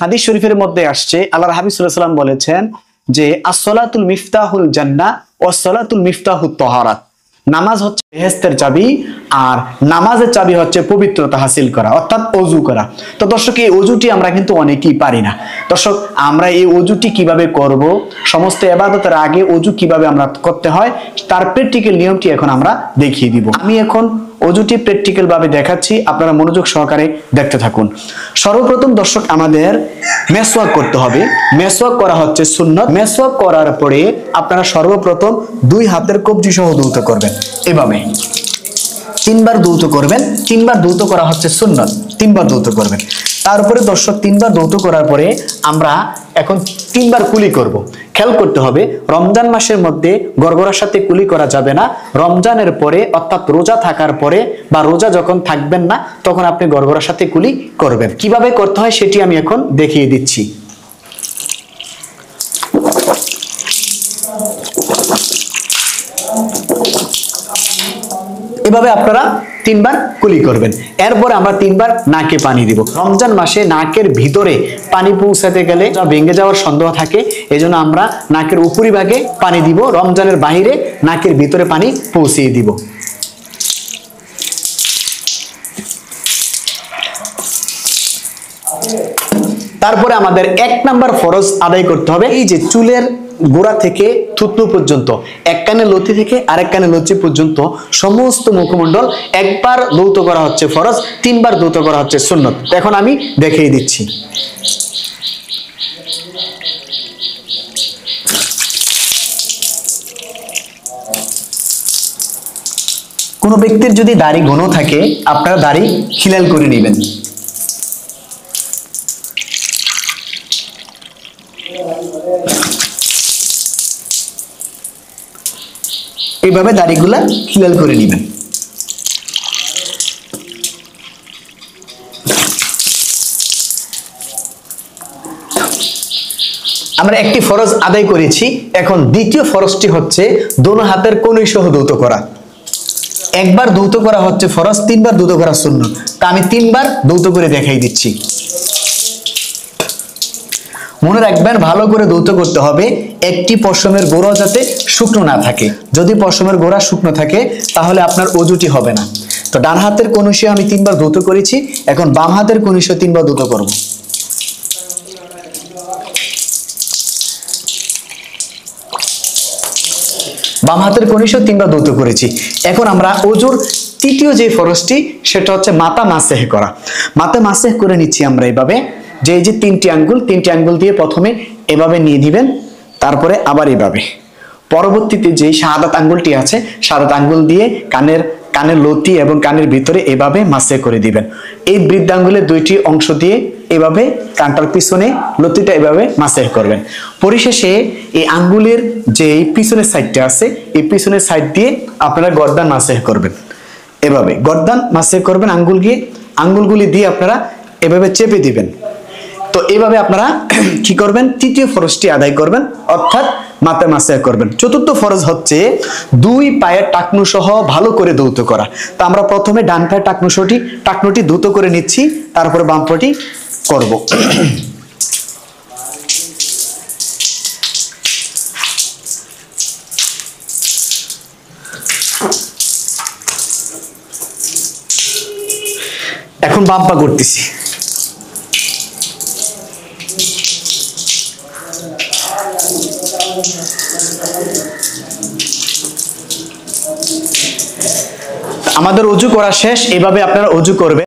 হাদিস শরীফের মধ্যে আসছে আল্লাহর হাবিব সাল্লাল্লাহু আলাইহি ওয়াসাল্লাম বলেছেন যে আসসালাতুল মিফতাহুল জান্নাহ ওয়াস সালাতুল মিফতাহুত তাহারাত। নামাজ হচ্ছে বেহেশতের চাবি আর নামাজের চাবি হচ্ছে পবিত্রতা হাসিল করা অর্থাৎ ওযু করা। তো দর্শক এই ওযুটি আমরা কিন্তু অনেকেই পারি না। দর্শক আমরা এই ওযুটি কিভাবে করব, সমস্ত ইবাদতের আগে ওযু কিভাবে আমরা করতে হয় তার প্র্যাকটিক্যাল নিয়মটি এখন আমরা দেখিয়ে দিব। আমি এখন ওযুটি প্র্যাকটিক্যাল ভাবে দেখাচ্ছি, আপনারা মনোযোগ সহকারে দেখতে থাকুন। সর্বপ্রথম দর্শক আমাদের মেসওয়াক করতে হবে। মেসওয়াক করা হচ্ছে সুন্নাত। মেসওয়াক করার পরে আপনারা সর্বপ্রথম দুই হাতের কবজি সহ ধৌত করবেন, এভাবে তিনবার ধৌত করবেন। তিনবার ধৌত করা হচ্ছে সুন্নাত, তিনবার ধৌত করবেন। তারপরে দর্শক তিনবার ধৌত করার পরে আমরা এখন তিনবার কুলি করব। খেয়াল করতে হবে রমজান মাসের মধ্যে গড়গড়ার সাথে কুলি করা যাবে না। রমজানের পরে অর্থাৎ রোজা থাকার পরে বা রোজা যখন থাকবেন না তখন আপনি গড়গড়ার সাথে কুলি করবেন। কিভাবে করতে হয় সেটি আমি এখন দেখিয়ে দিচ্ছি। এভাবে আপনারা তিনবার কুলি করবেন। এরপর আমরা তিনবার নাকে পানি দিব। রমজান মাসে নাকের ভিতরে পানি পৌঁছাতে গেলে ভেঙে যাওয়ার সন্দেহ থাকে, এজন্য আমরা নাকের উপরিভাগে পানি দিব, রমজানের বাইরে নাকের ভিতরে পানি পৌঁছিয়ে দিব। তারপরে আমাদের 1 নাম্বার ফরজ আদায় করতে হবে। এই যে চুলের গোড়া থেকে থুতনু পর্যন্ত, এক কানে লতি থেকে আরেক কানে লতি পর্যন্ত সমস্ত মুখমণ্ডল একবার ধৌত করা হচ্ছে ফরজ, তিনবার ধৌত করা হচ্ছে সুন্নত। এখন আমি দেখিয়ে দিচ্ছি। কোনো ব্যক্তির যদি দাড়ি ঘন থাকে আপনারা দাড়ি খিলাল করে নেবেন। এইভাবে দাড়িগুলা খিলাল করে নেবেন। আমরা একটি ফরজ আদায় করেছি, এখন দ্বিতীয় ফরজটি হচ্ছে দোনো হাতের কনুই সহ ধৌত করা। একবার ধৌত করা হচ্ছে ফরজ, তিনবার ধৌত করা সুন্নাত। তা আমি তিনবার ধৌত করে দেখাই দিচ্ছি। মনে রাখবেন ভালো করে ধৌত করতে হবে, একটি পশমের গোড়া যাতে শুকনো না থাকে। যদি পশমের গোড়া শুকনো থাকে তাহলে আপনার ওযুটি হবে না। তো ডান হাতের কনুই আমি তিনবার ধৌত করেছি, এখন বাম হাতের কনুই তিনবার ধৌত করব। বাম হাতের কনুই তিনবার ধৌত করেছি। এখন আমরা ওযুর তৃতীয় যে ফরজটি সেটা হচ্ছে মাথা মাসেহ করা। মাথা মাসেহ করে নিচ্ছি আমরা এইভাবে, যে এই যে তিনটি আঙ্গুল দিয়ে প্রথমে এভাবে নিয়ে দিবেন, তারপরে আবার এভাবে। পরবর্তীতে যে শাহাদাত আঙ্গুলটি আছে শাহাদাত আঙ্গুল দিয়ে কানের লতি এবং কানের ভিতরে এভাবে মাসে করে দিবেন। এই বৃদ্ধাঙ্গুলের দুইটি অংশ দিয়ে এভাবে কানটার পিছনে লতিটা এভাবে মাসে করবেন। পরিশেষে এই আঙ্গুলের যে পিছনের সাইডটা আছে এই পিছনের সাইড দিয়ে আপনারা গর্দান মাসে করবেন। এভাবে গর্দান মাসে করবেন আঙ্গুলগুলি দিয়ে আপনারা এভাবে চেপে দিবেন। তো এইভাবে আপনারা কি করবেন, তৃতীয় ফরজটি আদায় করবেন অর্থাৎ মাথা মাসে করবেন। চতুর্থ ফরজ হচ্ছে দুই পায়ের টাকনু সহ ভালো করে ধৌত করা। তো আমরা প্রথমে ডান পায়ের টাকনুটি ধৌত করে নিচ্ছি, তারপরে বাম পাটি করব। এখন বাম পা করতেছি। আমাদের ওযু করা শেষ, এভাবে আপনারা ওযু করবেন।